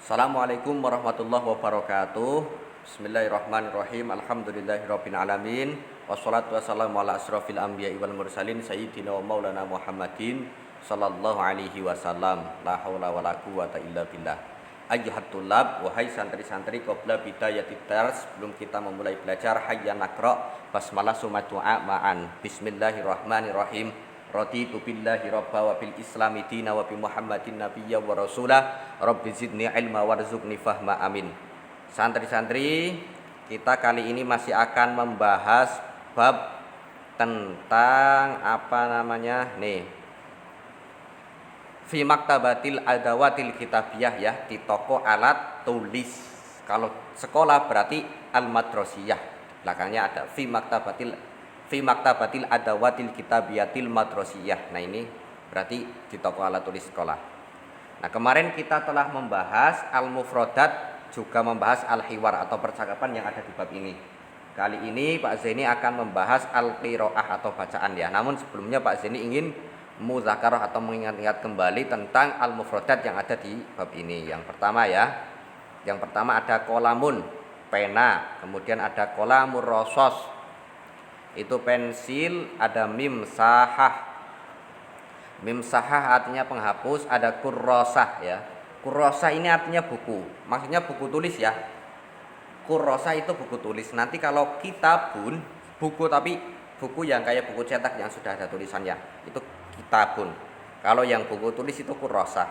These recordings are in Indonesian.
Assalamualaikum warahmatullahi wabarakatuh. Bismillahirrahmanirrahim. Alhamdulillahirabbil alamin. Wassalatu wassalamu ala asrofil anbiya'i wal mursalin sayyidina wa maulana Muhammadin sallallahu alaihi wasallam. La haula wala quwata illa billah. Ayyuhat tulab, wahai santri-santri, qabla bidayatit dars, sebelum kita memulai belajar, hayya naqra basmalah summa du'a ma'an. Bismillahirrahmanirrahim. Raditu billahi rabba wa bil islami dina wa bi muhammadin nabiyya wa rasulah rabbi zidni ilma warzuqni fahma amin. Santri-santri, kita kali ini masih akan membahas bab tentang fi maktabatil adawatil kitabiyah, ya, di toko alat tulis. Kalau sekolah berarti al madrasiyah, belakangnya ada fi maktabatil adawatil kitabiyatil madrasiyah. Nah, ini berarti di toko alat tulis sekolah. Nah, kemarin kita telah membahas al-mufradat, juga membahas al-hiwar atau percakapan yang ada di bab ini. Kali ini Pak Zaini akan membahas al-qiraah atau bacaan, ya. Namun sebelumnya Pak Zaini ingin muzakarah atau mengingat-ingat kembali tentang al-mufradat yang ada di bab ini. Yang pertama, ya. Yang pertama ada kolamun, pena, kemudian ada kolamur rosos, itu pensil, ada mim sahah. Mim sahah artinya penghapus, ada kurrosah, ya. Kurrosah ini artinya buku, maksudnya buku tulis, ya. Kurrosah itu buku tulis. Nanti kalau kitabun, buku tapi buku yang kayak buku cetak yang sudah ada tulisannya, itu kitabun. Kalau yang buku tulis itu kurrosah.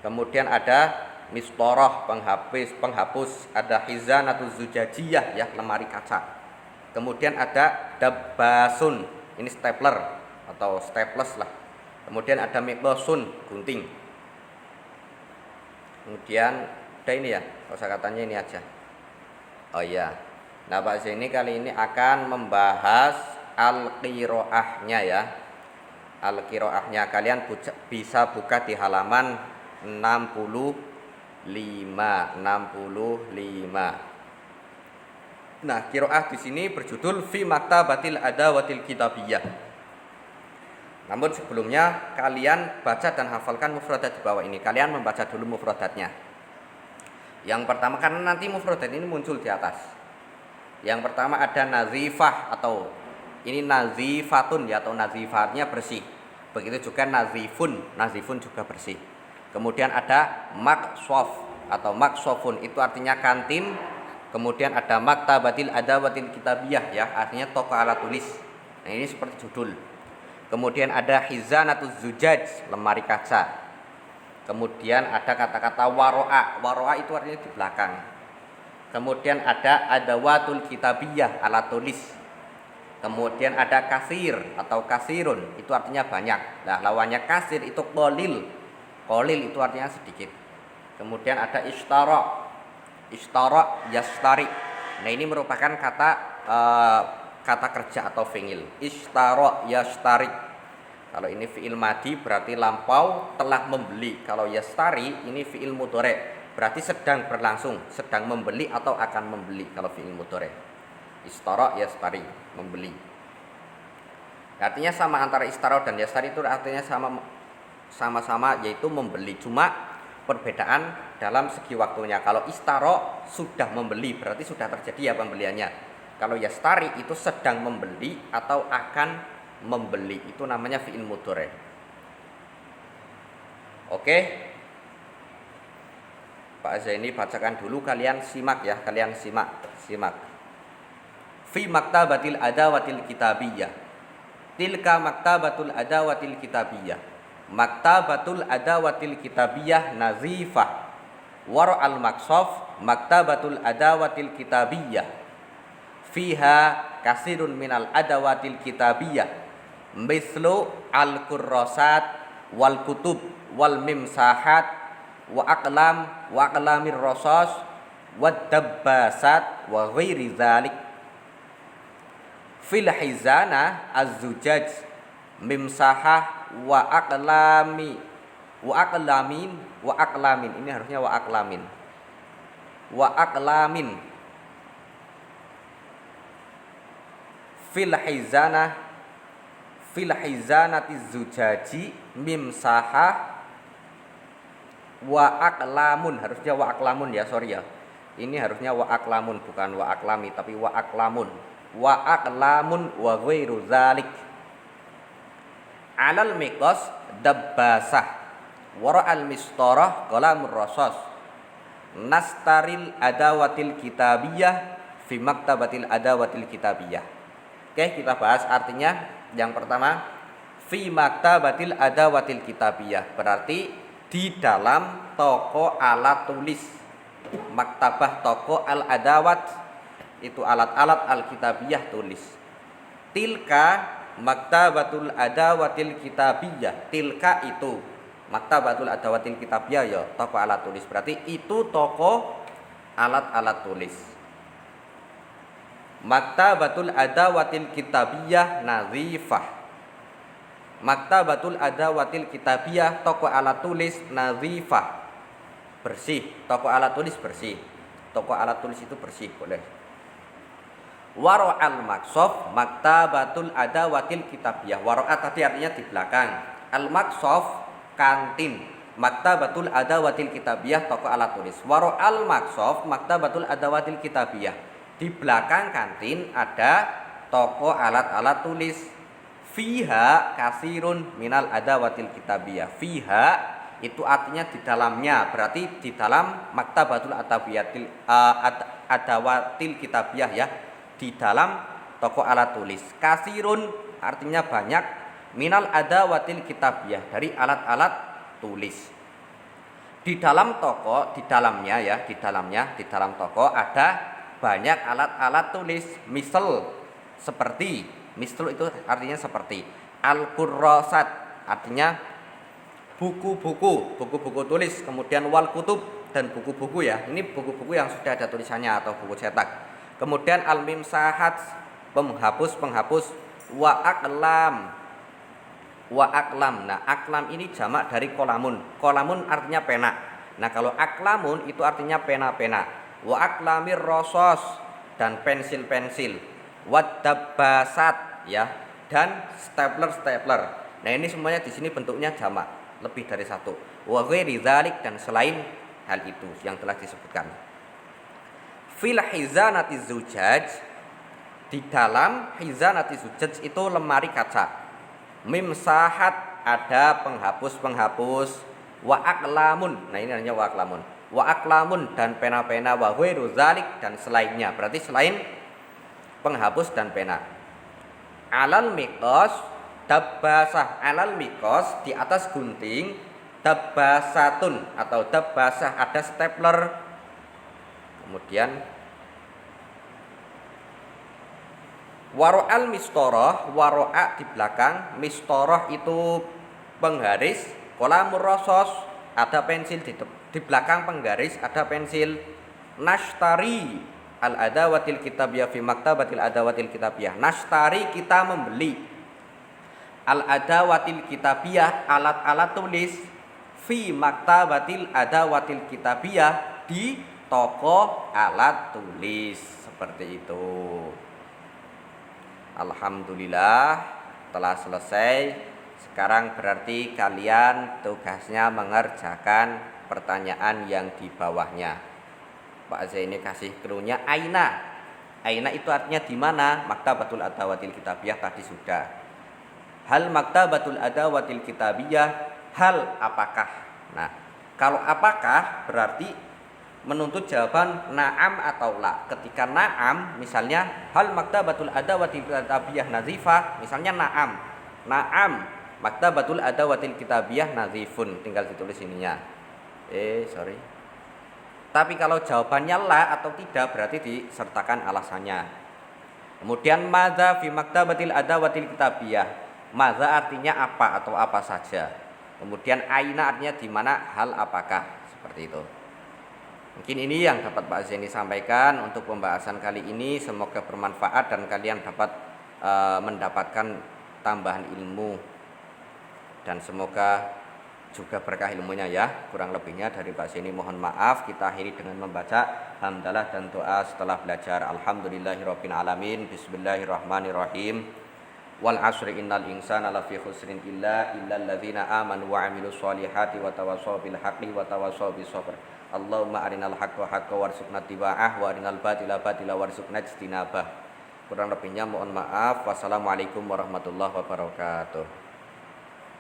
Kemudian ada mistoroh, penghapus, ada hizanatuz zujajiyah, ya, lemari kaca. Kemudian ada dabbasun, ini stapler atau staples lah. Kemudian ada miklosun, gunting. Kemudian ada ini, ya, kosakatanya ini aja. Oh iya. Nah, Pak Zaini kali ini akan membahas al-qiraahnya, ya. Al-qiraahnya kalian bisa buka di halaman 65. Nah, qiraah di sini berjudul fi maktabatil adawatil kitabiyah. Namun sebelumnya kalian baca dan hafalkan mufradat di bawah ini. Kalian membaca dulu mufradatnya. Yang pertama, karena nanti mufradat ini muncul di atas. Yang pertama ada nazifah, atau ini nazifatun, ya, atau nazifatnya bersih. Begitu juga nazifun juga bersih. Kemudian ada maksof atau maksofun, itu artinya kantin. Kemudian ada maktabatil adawatil kitabiyah, ya, artinya toko alat tulis. Nah, ini seperti judul. Kemudian ada hizanatuz zujaj, lemari kaca. Kemudian ada kata-kata waro'a. Waro'a itu artinya di belakang. Kemudian ada adawatul kitabiyah, alat tulis. Kemudian ada kasir atau kasirun, itu artinya banyak. Nah, lawannya kasir itu qolil. Qolil itu artinya sedikit. Kemudian ada ishtara yastari. Nah, ini merupakan kata kerja atau fi'il. Ishtara yastari. Kalau ini fi'il madi berarti lampau, telah membeli. Kalau yastari ini fi'il mudhari, berarti sedang berlangsung, sedang membeli atau akan membeli kalau fi'il mudhari. Ishtara yastari, membeli. Artinya sama, antara ishtara dan yastari itu artinya sama-sama, yaitu membeli. Cuma perbedaan dalam segi waktunya. Kalau istaro sudah membeli, berarti sudah terjadi, ya, pembeliannya. Kalau yastari itu sedang membeli atau akan membeli, itu namanya fi'il mudhari. Oke, Pak Zaini bacakan dulu, kalian simak, ya, kalian simak. Fi maktabatil adawatil kitabiyah. Tilka maktabatul adawatil kitabiyah. Maktabatul adawatil kitabiyah nazifah. War al maksof maktabatul adawatil kitabiyah. Fiha kasirun minal adawatil kitabiyah, mislu al kurrosat wal kutub wal mimsahat wa aqlamir rosos wad dabbasat wa ghairi dzalik. Fil hizana az-zujaj mimsahah wa aqlamin, ini harusnya wa aqlamin. Fil hizanati zujaji mimsahah Wa aklamun, harusnya wa aklamun ya, sorry ya. Ini harusnya wa aklamun, bukan wa aklami, tapi wa aklamun. Wa aklamun wa ghairu zalik. Alal miqas dabbasah. Wara al mistarah qalamur rasas. Nastaril adawatil kitabiyah fi maktabatil adawatil kitabiyah. Oke, kita bahas artinya. Yang pertama, fi maktabatil adawatil kitabiyah berarti di dalam toko alat tulis. Maktabah toko al adawat itu alat-alat al kitabiyah tulis. Tilka maktabatul adawatil kitabiyah. Tilka itu maktabatul adawatil kitabiyah ya, toko alat tulis. Berarti itu toko alat-alat tulis. Maktabatul adawatil kitabiyah nazifah. Maktabatul adawatil kitabiyah, toko alat tulis nazifah, bersih. Toko alat tulis bersih. Toko alat tulis itu bersih, boleh. Waro'al maksof maktabatul adawatil kitabiyah. Waro'at tadi artinya di belakang. Al maksof kantin. Maktabatul adawatil kitabiyah, toko alat tulis. Waro'al maksof maktabatul adawatil kitabiyah. Di belakang kantin ada toko alat-alat tulis. Fiha kasirun minal adawatil kitabiyah. Fiha itu artinya di dalamnya, berarti di dalam maktabatul adawatil kitabiyah ya, di dalam toko alat tulis. Kasirun artinya banyak, minal adawatil kitabiyah dari alat-alat tulis. Di dalam toko, di dalamnya ya, di dalam toko ada banyak alat-alat tulis. Misal seperti, misal itu artinya seperti. Al-kurrasat artinya buku-buku tulis. Kemudian wal kutub dan buku-buku ya. Ini buku-buku yang sudah ada tulisannya atau buku cetak. Kemudian al-mimsahat penghapus. Wa aklam. Nah, aklam ini jamak dari kolamun. Kolamun artinya pena. Nah, kalau aklamun itu artinya pena-pena. Wa aklamir rosos dan pensil-pensil. Wa dabbasat ya, dan stapler. Nah, ini semuanya di sini bentuknya jamak, lebih dari satu. Wa ghairi dzalik, dan selain hal itu yang telah disebutkan. Fil hizanati zujaj, di dalam hizanati zujaj itu lemari kaca. Mimsahat ada penghapus. Wa aklamun, nah ini hanya wa aklamun. Wa aklamun dan pena-pena. Wa ghairu dzalik, dan selainnya, berarti selain penghapus dan pena. Alal miqas dabbasah. Alal miqas di atas gunting. Dabbasatun atau dabbasah ada stapler. Kemudian waro'al mistoroh, waro'a di belakang, mistoroh itu penggaris. Qalamur rasos ada pensil di belakang penggaris ada pensil. Nashtari al adawatil kitabiyah fi maktabatil adawatil kitabiyah. Nashtari kita membeli. Al adawatil kitabiyah alat-alat tulis. Fi maktabatil adawatil kitabiyah di toko alat tulis. Seperti itu. Alhamdulillah telah selesai. Sekarang berarti kalian tugasnya mengerjakan pertanyaan yang di bawahnya. Pak Zaini kasih clue-nya aina. Aina itu artinya di mana? Maktabatul adawatil kitabiyah tadi sudah. Hal maktabatul adawatil kitabiyah, hal apakah? Nah, kalau apakah berarti menuntut jawaban na'am atau la. Ketika na'am, misalnya hal maktabatul adawatil kitabiyah nazifah, misalnya na'am. Na'am, maktabatul adawatil kitabiyah nazifun, tinggal ditulis ininya. Sorry. Tapi kalau jawabannya la atau tidak, berarti disertakan alasannya. Kemudian madza fi maktabatil adawatil kitabiyah. Madza artinya apa atau apa saja. Kemudian aina artinya di mana, hal apakah, seperti itu. Mungkin ini yang dapat Pak Zaini sampaikan untuk pembahasan kali ini. Semoga bermanfaat dan kalian dapat mendapatkan tambahan ilmu. Dan semoga juga berkah ilmunya ya. Kurang lebihnya dari Pak Zaini mohon maaf. Kita akhiri dengan membaca hamdalah dan doa setelah belajar. Alhamdulillahirabbil alamin. Bismillahirrahmanirrahim. Wal asri innal insana lafi khusrin illal ladzina amanu wa amilus solihati wa tawassaw bil haqqi wa tawassaw bis sabr. Allahumma arinal haqqa haqqan warzuqna tiba'ah wa arinal batila batila warzuqna ijtinabah. Kurang lebihnya mohon maaf. Wassalamualaikum warahmatullahi wabarakatuh.